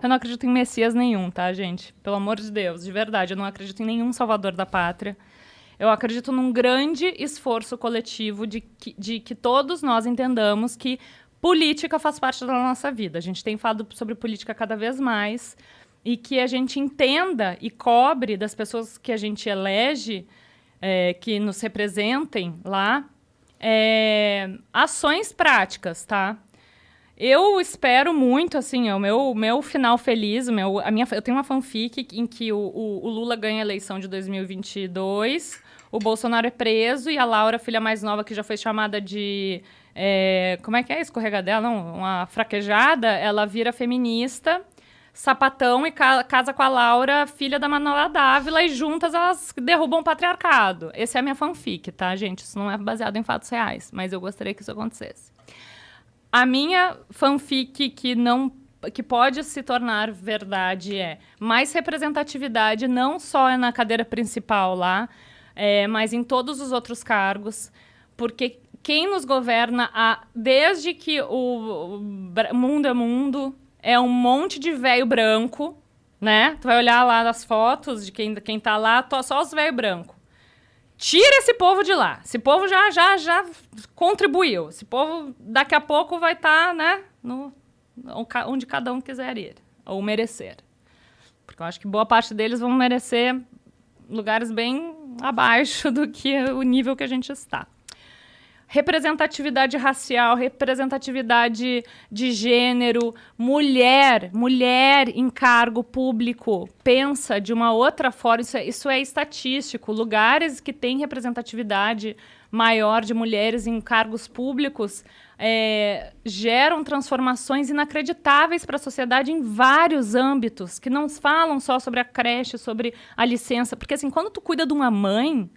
Eu não acredito em Messias nenhum, tá, gente? Pelo amor de Deus, de verdade. Eu não acredito em nenhum salvador da pátria. Eu acredito num grande esforço coletivo de que todos nós entendamos que política faz parte da nossa vida. A gente tem falado sobre política cada vez mais e que a gente entenda e cobre das pessoas que a gente elege, que nos representem lá, ações práticas, tá? Eu espero muito, assim, o meu final feliz, eu tenho uma fanfic em que o Lula ganha a eleição de 2022, o Bolsonaro é preso e a Laura, filha mais nova, que já foi chamada de... como é que é? Escorregadela? Não, uma fraquejada. Ela vira feminista, sapatão, e casa com a Laura, filha da Manuela Dávila, e juntas elas derrubam o patriarcado. Essa é a minha fanfic, tá, gente? Isso não é baseado em fatos reais, mas eu gostaria que isso acontecesse. A minha fanfic que pode se tornar verdade mais representatividade, não só na cadeira principal lá, mas em todos os outros cargos, porque quem nos governa desde que o mundo é mundo, é um monte de velho branco, né? Tu vai olhar lá nas fotos de quem tá lá, só os velho branco. Tira esse povo de lá. Esse povo já contribuiu. Esse povo daqui a pouco vai estar, né, onde cada um quiser ir, ou merecer. Porque eu acho que boa parte deles vão merecer lugares bem abaixo do que o nível que a gente está. Representatividade racial, representatividade de gênero, mulher em cargo público pensa de uma outra forma, isso é estatístico. Lugares que têm representatividade maior de mulheres em cargos públicos geram transformações inacreditáveis para a sociedade em vários âmbitos, que não falam só sobre a creche, sobre a licença. Porque, assim, quando tu cuida de uma mãe,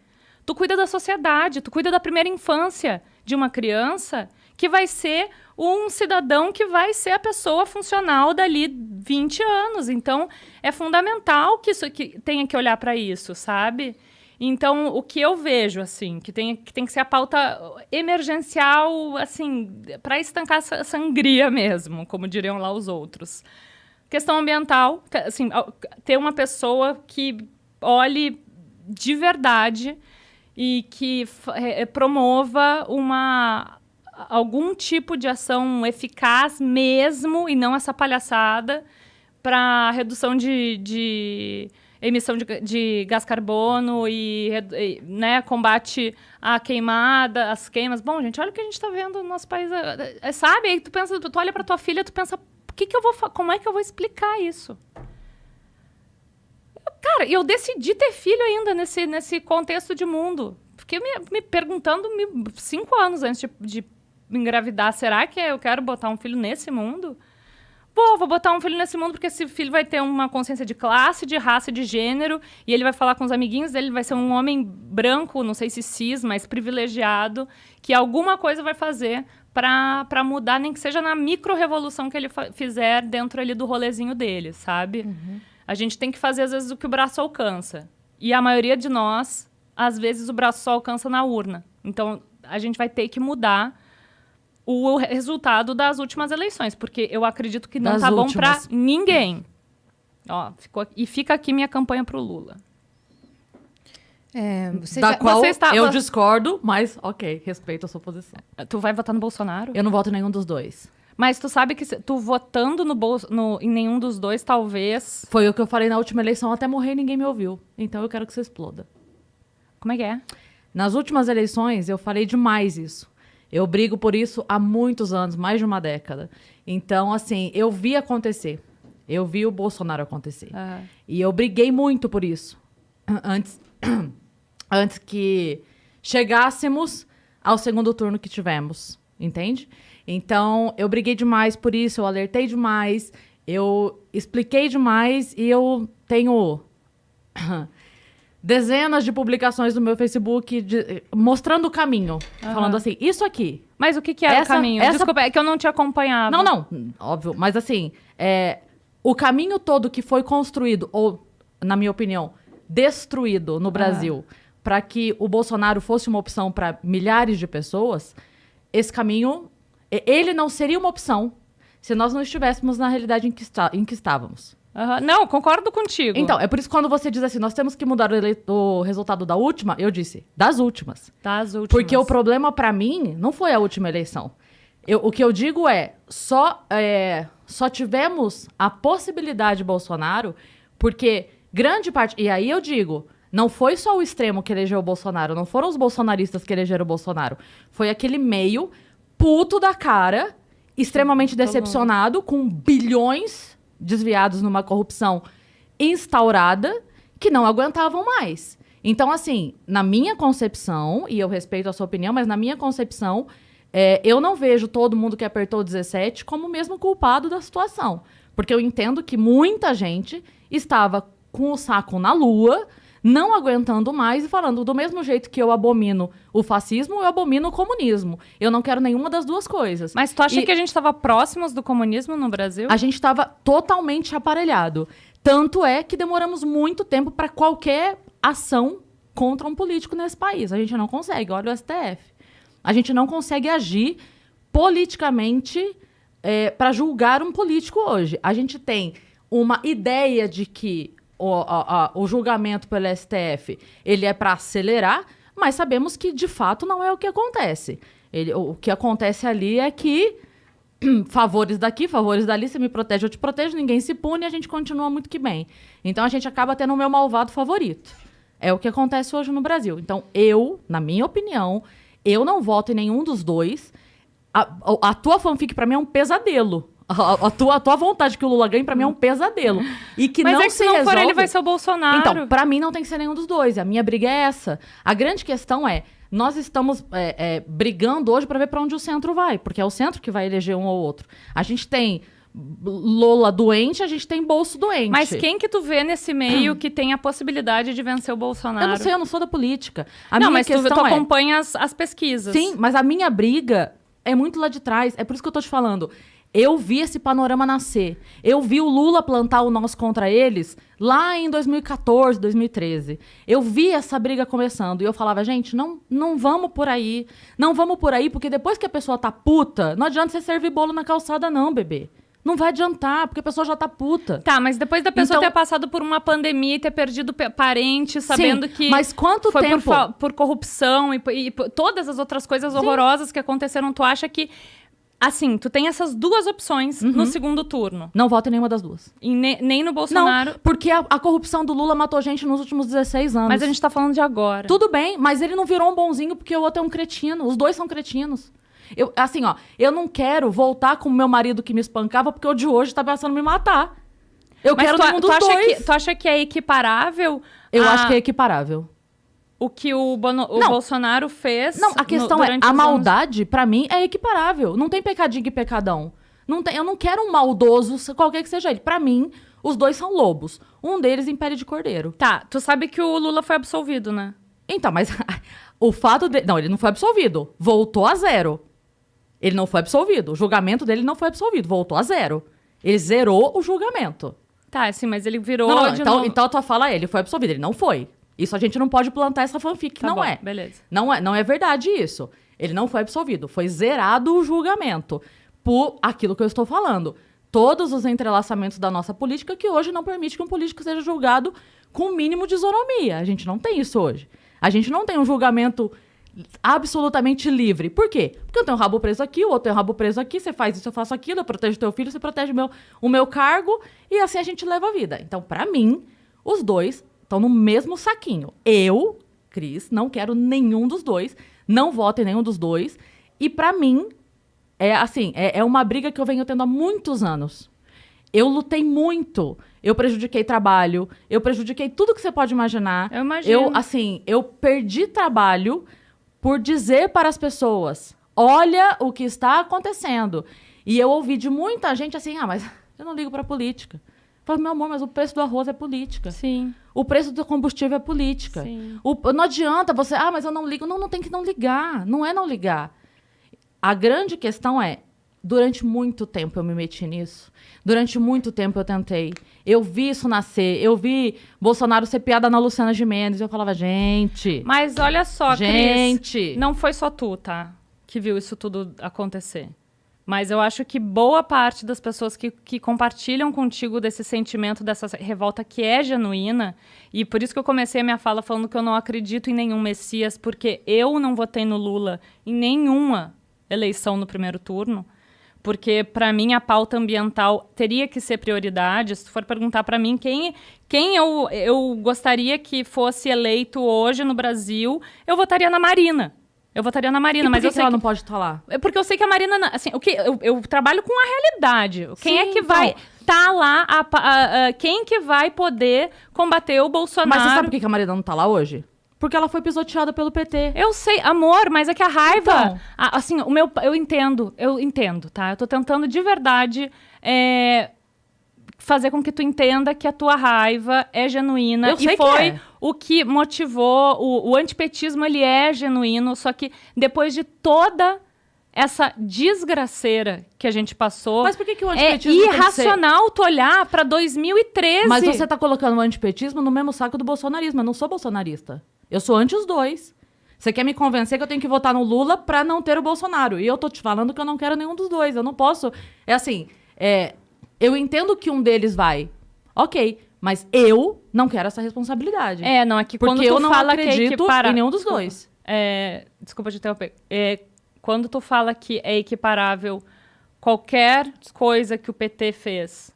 tu cuida da sociedade, tu cuida da primeira infância de uma criança, que vai ser um cidadão que vai ser a pessoa funcional dali 20 anos. Então, é fundamental que tenha que olhar para isso, sabe? Então, o que eu vejo, assim, que tem que ser a pauta emergencial, assim, para estancar essa sangria mesmo, como diriam lá os outros. Questão ambiental, assim, ter uma pessoa que olhe de verdade e que promova algum tipo de ação eficaz mesmo, e não essa palhaçada, para redução de emissão de gás carbono e né, combate à queimada, às queimas. Bom, gente, olha o que a gente está vendo no nosso país. Sabe? Aí tu olha para tua filha, tu pensa, como é que eu vou explicar isso? Cara, eu decidi ter filho ainda nesse contexto de mundo. Fiquei me perguntando 5 anos antes de engravidar, será que eu quero botar um filho nesse mundo? Vou botar um filho nesse mundo porque esse filho vai ter uma consciência de classe, de raça, de gênero, e ele vai falar com os amiguinhos dele, vai ser um homem branco, não sei se cis, mas privilegiado, que alguma coisa vai fazer para mudar, nem que seja na micro-revolução que ele fizer dentro ali do rolezinho dele, sabe? Uhum. A gente tem que fazer, às vezes, o que o braço alcança. E a maioria de nós, às vezes, o braço só alcança na urna. Então, a gente vai ter que mudar o resultado das últimas eleições, porque eu acredito que não tá bom para ninguém. Ó, fica aqui minha campanha pro Lula. Eu discordo, mas ok, respeito a sua posição. Tu vai votar no Bolsonaro? Eu não voto em nenhum dos dois. Mas tu sabe que tu votando em nenhum dos dois, talvez... Foi o que eu falei na última eleição, até morrer e ninguém me ouviu. Então eu quero que você exploda. Como é que é? Nas últimas eleições, eu falei demais isso. Eu brigo por isso há muitos anos, mais de uma década. Então, assim, eu vi acontecer. Eu vi o Bolsonaro acontecer. E eu briguei muito por isso. Antes que chegássemos ao segundo turno que tivemos. Entende? Então, eu briguei demais por isso, eu alertei demais, eu expliquei demais e eu tenho dezenas de publicações no meu Facebook mostrando o caminho. Falando assim, isso aqui. Mas o que era o caminho? Desculpa, é que eu não te acompanhava. Não, óbvio. Mas assim, o caminho todo que foi construído, ou, na minha opinião, destruído no Brasil, para que o Bolsonaro fosse uma opção para milhares de pessoas, esse caminho... Ele não seria uma opção se nós não estivéssemos na realidade em que estávamos. Não, concordo contigo. Então, é por isso que quando você diz assim, nós temos que mudar o resultado da última, eu disse, das últimas. Das últimas. Porque o problema pra mim não foi a última eleição. O que eu digo é, só tivemos a possibilidade de Bolsonaro porque grande parte... E aí eu digo, não foi só o extremo que elegeu o Bolsonaro, não foram os bolsonaristas que elegeram o Bolsonaro. Foi aquele meio puto da cara, extremamente decepcionado, com bilhões desviados numa corrupção instaurada, que não aguentavam mais. Então, assim, na minha concepção, e eu respeito a sua opinião, mas na minha concepção, eu não vejo todo mundo que apertou o 17 como o mesmo culpado da situação. Porque eu entendo que muita gente estava com o saco na lua, não aguentando mais e falando, do mesmo jeito que eu abomino o fascismo, eu abomino o comunismo. Eu não quero nenhuma das duas coisas. Mas tu acha que a gente estava próximos do comunismo no Brasil? A gente estava totalmente aparelhado. Tanto é que demoramos muito tempo para qualquer ação contra um político nesse país. A gente não consegue, olha o STF. A gente não consegue agir politicamente para julgar um político hoje. A gente tem uma ideia de que o julgamento pelo STF ele é para acelerar, mas sabemos que, de fato, não é o que acontece. O que acontece ali é que favores daqui, favores dali, você me protege, eu te protejo, ninguém se pune e a gente continua muito que bem. Então, a gente acaba tendo o meu malvado favorito. É o que acontece hoje no Brasil. Então, na minha opinião, eu não voto em nenhum dos dois. A tua fanfic, pra mim, é um pesadelo. A tua vontade que o Lula ganhe, pra mim, é um pesadelo. E que mas não se não resolve... for ele, vai ser o Bolsonaro. Então, pra mim, não tem que ser nenhum dos dois. A minha briga é essa. A grande questão é, nós estamos brigando hoje pra ver pra onde o centro vai. Porque é o centro que vai eleger um ou outro. A gente tem Lula doente, a gente tem Bolso doente. Mas quem que tu vê nesse meio que tem a possibilidade de vencer o Bolsonaro? Eu não sei, eu não sou da política. Não, mas tu acompanha as pesquisas. Sim, mas a minha briga é muito lá de trás. É por isso que eu tô te falando. Eu vi esse panorama nascer. Eu vi o Lula plantar o nós contra eles lá em 2014, 2013. Eu vi essa briga começando. E eu falava, gente, não vamos por aí. Não vamos por aí, porque depois que a pessoa tá puta, não adianta você servir bolo na calçada não, bebê. Não vai adiantar, porque a pessoa já tá puta. Tá, mas depois da pessoa ter passado por uma pandemia e ter perdido parente, sabendo que mas quanto foi tempo? por corrupção e todas as outras coisas horrorosas que aconteceram, tu acha que... Assim, tu tem essas duas opções no segundo turno. Não voto em nenhuma das duas. E nem no Bolsonaro. Não, porque a corrupção do Lula matou gente nos últimos 16 anos. Mas a gente tá falando de agora. Tudo bem, mas ele não virou um bonzinho porque o outro é um cretino. Os dois são cretinos. Eu não quero voltar com o meu marido que me espancava porque o de hoje tá pensando em me matar. Eu quero nenhum dos dois. Tu acha que é equiparável? Eu acho que é equiparável. O que o Bolsonaro fez... Não, a questão é, a maldade, pra mim, é equiparável. Não tem pecadinho e pecadão. Eu não quero um maldoso, qualquer que seja ele. Pra mim, os dois são lobos. Um deles em pele de cordeiro. Tá, tu sabe que o Lula foi absolvido, né? Então, mas o fato de... Não, ele não foi absolvido. Voltou a zero. Ele não foi absolvido. O julgamento dele não foi absolvido. Voltou a zero. Ele zerou o julgamento. Tá, sim, mas ele virou... Então a tua fala é, ele foi absolvido. Ele não foi. Isso a gente não pode plantar essa fanfic, não é. Beleza. Não é verdade isso. Ele não foi absolvido. Foi zerado o julgamento por aquilo que eu estou falando. Todos os entrelaçamentos da nossa política que hoje não permite que um político seja julgado com o mínimo de isonomia. A gente não tem isso hoje. A gente não tem um julgamento absolutamente livre. Por quê? Porque eu tenho um rabo preso aqui, o outro tem um rabo preso aqui, você faz isso, eu faço aquilo, eu protejo teu filho, você protege o meu cargo, e assim a gente leva a vida. Então, pra mim, os dois estão no mesmo saquinho. Eu, Cris, não quero nenhum dos dois, não voto em nenhum dos dois. E pra mim, é uma briga que eu venho tendo há muitos anos. Eu lutei muito. Eu prejudiquei trabalho, eu prejudiquei tudo que você pode imaginar. Eu imagino. Eu perdi trabalho por dizer para as pessoas, olha o que está acontecendo. E eu ouvi de muita gente assim, mas eu não ligo pra política. Falei, meu amor, mas o preço do arroz é política. Sim. O preço do combustível é política. Sim. Não adianta você... mas eu não ligo. Não tem que não ligar. Não é não ligar. A grande questão é... Durante muito tempo eu me meti nisso. Durante muito tempo eu tentei. Eu vi isso nascer. Eu vi Bolsonaro ser piada na Luciana Gimenez. E eu falava, gente... Mas olha só, gente, Cris, não foi só tu, tá? Que viu isso tudo acontecer. Mas eu acho que boa parte das pessoas que compartilham contigo desse sentimento, dessa revolta que é genuína, e por isso que eu comecei a minha fala falando que eu não acredito em nenhum Messias, porque eu não votei no Lula em nenhuma eleição no primeiro turno, porque, para mim, a pauta ambiental teria que ser prioridade. Se tu for perguntar para mim quem eu gostaria que fosse eleito hoje no Brasil, eu votaria na Marina. Eu votaria na Marina, E por mas que eu que sei ela que... não pode estar lá? É porque eu sei que a Marina... Assim, eu trabalho com a realidade. Quem Sim, é que então. vai estar lá? Quem que vai poder combater o Bolsonaro? Mas você sabe por que que a Marina não tá lá hoje? Porque ela foi pisoteada pelo PT. Eu sei, amor, mas é que a raiva... Então. Assim, eu entendo, tá? Eu tô tentando de verdade fazer com que tu entenda que a tua raiva é genuína. Eu sei e foi que é. o que motivou... O antipetismo, ele é genuíno, só que depois de toda essa desgraceira que a gente passou... Mas por que que o é antipetismo tem que ser... irracional tu olhar pra 2013. Mas você tá colocando o antipetismo no mesmo saco do bolsonarismo. Eu não sou bolsonarista. Eu sou anti os dois. Você quer me convencer que eu tenho que votar no Lula pra não ter o Bolsonaro. E eu tô te falando que eu não quero nenhum dos dois. Eu não posso... É assim, eu entendo que um deles vai. Ok, mas eu não quero essa responsabilidade. Não, é que quando Porque tu eu não fala que acredito em nenhum dos dois. Desculpa te interromper. Quando tu fala que é equiparável qualquer coisa que o PT fez...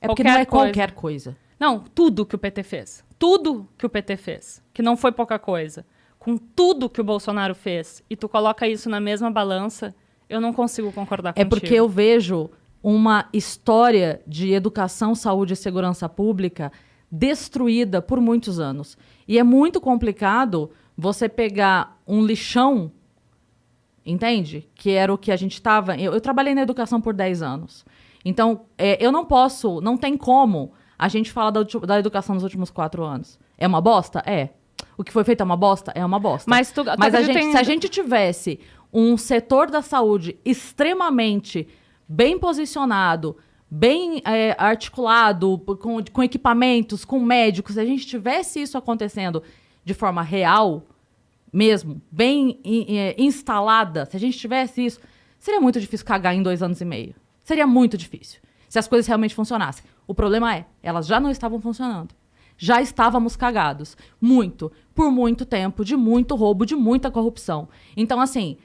É porque não é qualquer coisa. Não, tudo que o PT fez. Tudo que o PT fez. Que não foi pouca coisa. Com tudo que o Bolsonaro fez. E tu coloca isso na mesma balança, eu não consigo concordar contigo. É porque eu vejo uma história de educação, saúde e segurança pública destruída por muitos anos. E é muito complicado você pegar um lixão, entende? Que era o que a gente estava... Eu trabalhei na educação por 10 anos. Então, eu não posso, não tem como a gente falar da educação nos últimos 4 anos. É uma bosta? É. O que foi feito é uma bosta? É uma bosta. Mas se a gente tivesse um setor da saúde extremamente bem posicionado, bem articulado, com equipamentos, com médicos, se a gente tivesse isso acontecendo de forma real, mesmo, bem instalada, se a gente tivesse isso, seria muito difícil cagar em 2 anos e meio. Seria muito difícil, se as coisas realmente funcionassem. O problema elas já não estavam funcionando. Já estávamos cagados. Muito. Por muito tempo, de muito roubo, de muita corrupção. Então, assim,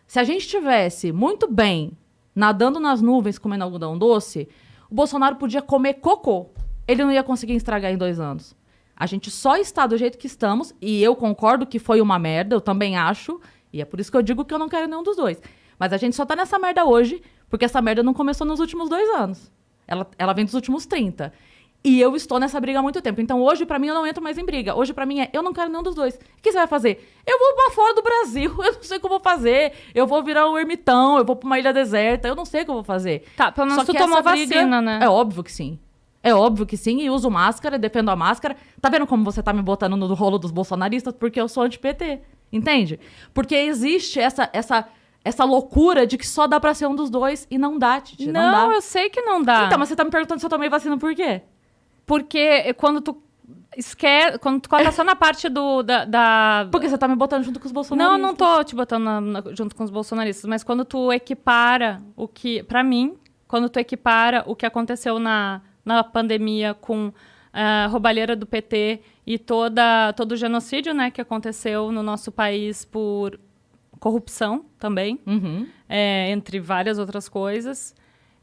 se a gente tivesse muito bem nadando nas nuvens, comendo algodão doce, o Bolsonaro podia comer cocô. Ele não ia conseguir estragar em 2 anos. A gente só está do jeito que estamos, e eu concordo que foi uma merda, eu também acho, e é por isso que eu digo que eu não quero nenhum dos dois. Mas a gente só tá nessa merda hoje, porque essa merda não começou nos últimos 2 anos. Ela vem dos últimos 30. E eu estou nessa briga há muito tempo. Então, hoje, pra mim, eu não entro mais em briga. Hoje, pra mim, eu não quero nenhum dos dois. O que você vai fazer? Eu vou pra fora do Brasil. Eu não sei o que eu vou fazer. Eu vou virar um ermitão. Eu vou pra uma ilha deserta. Eu não sei o que eu vou fazer. Tá, pelo menos tu tomou vacina, né? É óbvio que sim. É óbvio que sim. E uso máscara, defendo a máscara. Tá vendo como você tá me botando no rolo dos bolsonaristas? Porque eu sou anti-PT. Entende? Porque existe essa loucura de que só dá pra ser um dos dois. E não dá, Titi. Não dá. Eu sei que não dá. Então, mas você tá me perguntando se eu tomei vacina por quê? Porque quando tu coloca só na parte da... Porque você tá me botando junto com os bolsonaristas. Não tô te botando junto com os bolsonaristas, mas quando tu equipara o que... Pra mim, quando tu equipara o que aconteceu na pandemia com a roubalheira do PT e todo o genocídio, né, que aconteceu no nosso país por corrupção também, entre várias outras coisas...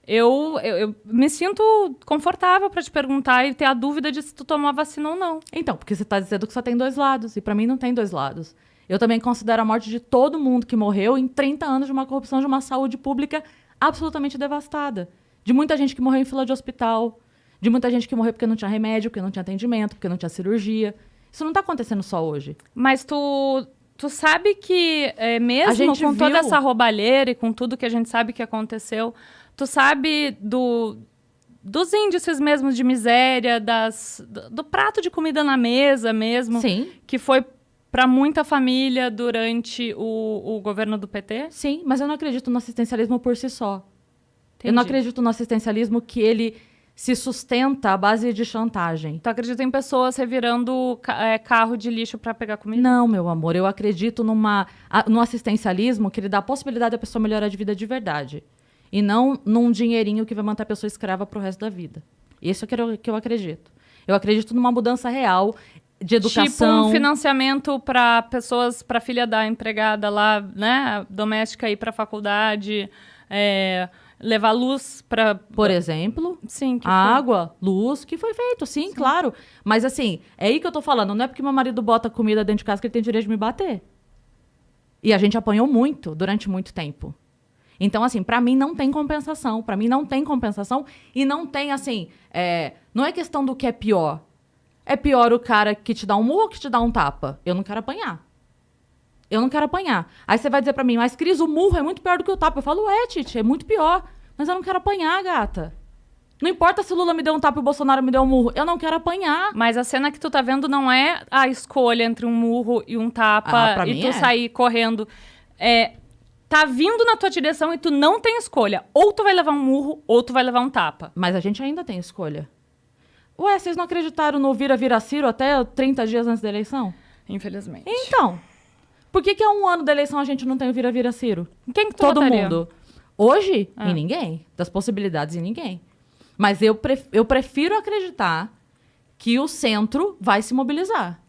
Eu me sinto confortável para te perguntar e ter a dúvida de se tu tomou a vacina ou não. Então, porque você tá dizendo que só tem 2 lados. E para mim não tem 2 lados. Eu também considero a morte de todo mundo que morreu em 30 anos de uma corrupção, de uma saúde pública absolutamente devastada. De muita gente que morreu em fila de hospital. De muita gente que morreu porque não tinha remédio, porque não tinha atendimento, porque não tinha cirurgia. Isso não tá acontecendo só hoje. Mas tu sabe que mesmo com toda essa roubalheira e com tudo que a gente sabe que aconteceu... Tu sabe dos índices mesmo de miséria, do prato de comida na mesa mesmo, Sim. Que foi para muita família durante o governo do PT? Sim, mas eu não acredito no assistencialismo por si só. Entendi. Eu não acredito no assistencialismo que ele se sustenta à base de chantagem. Tu acredita em pessoas revirando carro de lixo para pegar comida? Não, meu amor, eu acredito no assistencialismo que ele dá a possibilidade da pessoa melhorar de vida de verdade. e não num dinheirinho que vai manter a pessoa escrava pro resto da vida. Isso é que eu acredito. Eu acredito numa mudança real de educação. Tipo um financiamento para pessoas, para filha da empregada lá, né, doméstica ir para a faculdade, levar luz para... Por exemplo, sim, água, luz, que foi feito, sim, claro. Mas assim, é aí que eu tô falando, não é porque meu marido bota comida dentro de casa que ele tem direito de me bater. E a gente apanhou muito, durante muito tempo. Então, assim, pra mim não tem compensação. Pra mim não tem compensação e não tem, assim... não é questão do que é pior. É pior o cara que te dá um murro ou que te dá um tapa? Eu não quero apanhar. Eu não quero apanhar. Aí você vai dizer pra mim, mas Cris, o murro é muito pior do que o tapa. Eu falo, Titi, é muito pior. Mas eu não quero apanhar, gata. Não importa se o Lula me deu um tapa e o Bolsonaro me deu um murro. Eu não quero apanhar. Mas a cena que tu tá vendo não é a escolha entre um murro e um tapa e tu sair correndo. Tá vindo na tua direção e tu não tem escolha. Ou tu vai levar um murro, ou tu vai levar um tapa. Mas a gente ainda tem escolha. Ué, vocês não acreditaram no vira Ciro até 30 dias antes da eleição? Infelizmente. Então, por que há um ano da eleição a gente não tem o vira Ciro? Quem que tu Todo votaria? mundo. Hoje, em ninguém. Das possibilidades, em ninguém. Mas eu prefiro acreditar que o centro vai se mobilizar.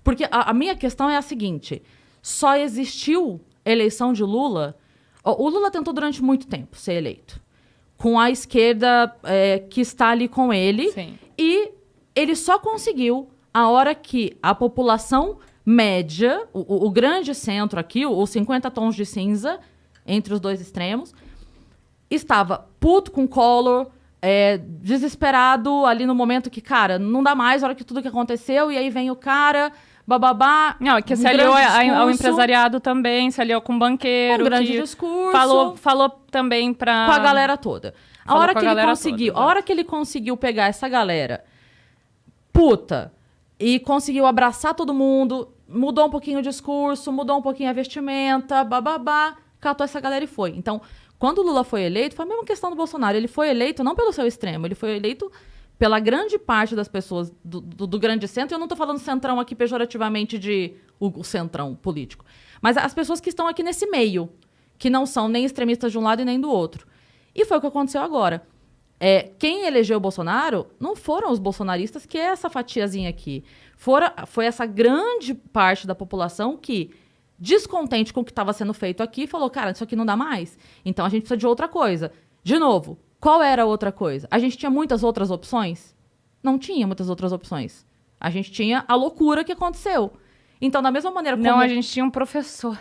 Porque a minha questão é a seguinte. Só existiu eleição de Lula... O Lula tentou durante muito tempo ser eleito. Com a esquerda que está ali com ele. Sim. E ele só conseguiu a hora que a população média, o grande centro aqui, os 50 tons de cinza, entre os dois extremos, estava puto com Collor, desesperado ali no momento que, cara, não dá mais, a hora que tudo que aconteceu, e aí vem o cara, bababá. Não, que se aliou ao empresariado também, se aliou com o banqueiro. Um grande que discurso. Falou também Com a galera toda. A hora que ele conseguiu pegar essa galera puta e conseguiu abraçar todo mundo, mudou um pouquinho o discurso, mudou um pouquinho a vestimenta, bababá, catou essa galera e foi. Então, quando o Lula foi eleito, foi a mesma questão do Bolsonaro. Ele foi eleito não pelo seu extremo, ele foi eleito pela grande parte das pessoas do grande centro. Eu não tô falando centrão aqui pejorativamente de o centrão político. Mas as pessoas que estão aqui nesse meio, que não são nem extremistas de um lado e nem do outro. E foi o que aconteceu agora. Quem elegeu o Bolsonaro não foram os bolsonaristas, que é essa fatiazinha aqui. Foi essa grande parte da população que, descontente com o que estava sendo feito aqui, falou, cara, isso aqui não dá mais. Então a gente precisa de outra coisa. De novo, qual era a outra coisa? A gente tinha muitas outras opções? Não tinha muitas outras opções. A gente tinha a loucura que aconteceu. Então, da mesma maneira como... Não, a gente tinha um professor.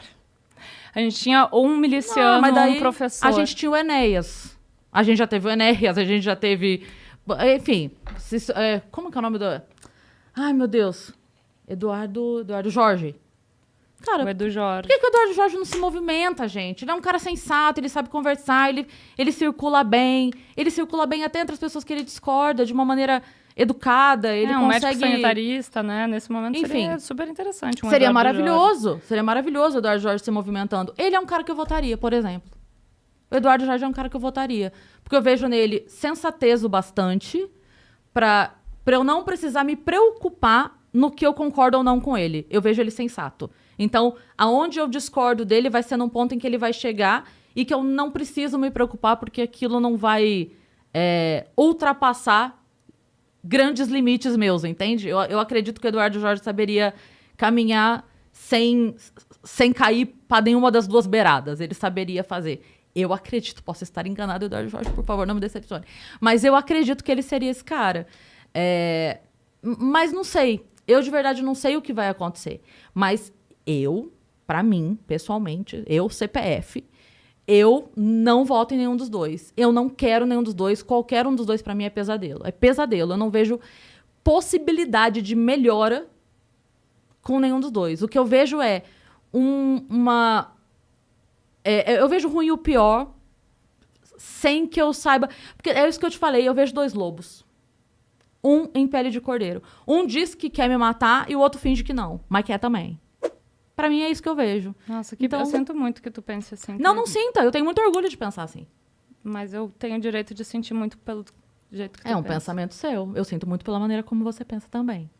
A gente tinha um miliciano, mas daí, um professor. A gente tinha o Enéas. A gente já teve o Enéas, a gente já teve... Enfim, como que é o nome do... Ai, meu Deus. Eduardo Jorge. Cara, o Edu Jorge. Por que o Eduardo Jorge não se movimenta, gente? Ele é um cara sensato, ele sabe conversar, ele circula bem. Ele circula bem até entre as pessoas que ele discorda, de uma maneira educada. Ele um consegue... médico sanitarista, né? Nesse momento, enfim, seria super interessante. Seria maravilhoso. Seria maravilhoso o Eduardo Jorge se movimentando. Ele é um cara que eu votaria, por exemplo. O Eduardo Jorge é um cara que eu votaria. Porque eu vejo nele sensatez o bastante pra eu não precisar me preocupar no que eu concordo ou não com ele. Eu vejo ele sensato. Então, aonde eu discordo dele vai ser num ponto em que ele vai chegar e que eu não preciso me preocupar porque aquilo não vai ultrapassar grandes limites meus, entende? Eu acredito que o Eduardo Jorge saberia caminhar sem cair para nenhuma das duas beiradas. Ele saberia fazer. Eu acredito, posso estar enganado, Eduardo Jorge, por favor, não me decepcione. Mas eu acredito que ele seria esse cara. Mas não sei. Eu, de verdade, não sei o que vai acontecer. Mas pra mim, pessoalmente, CPF, eu não voto em nenhum dos dois. Eu não quero nenhum dos dois. Qualquer um dos dois, pra mim, é pesadelo. É pesadelo. Eu não vejo possibilidade de melhora com nenhum dos dois. O que eu vejo é eu vejo ruim e o pior sem que eu saiba... Porque é isso que eu te falei. Eu vejo dois lobos. Um em pele de cordeiro. Um diz que quer me matar e o outro finge que não. Mas quer também. Pra mim é isso que eu vejo. Nossa, então, eu sinto muito que tu pense assim. Não sinta. Eu tenho muito orgulho de pensar assim. Mas eu tenho o direito de sentir muito pelo jeito que tu pensa. É um pensamento seu. Eu sinto muito pela maneira como você pensa também.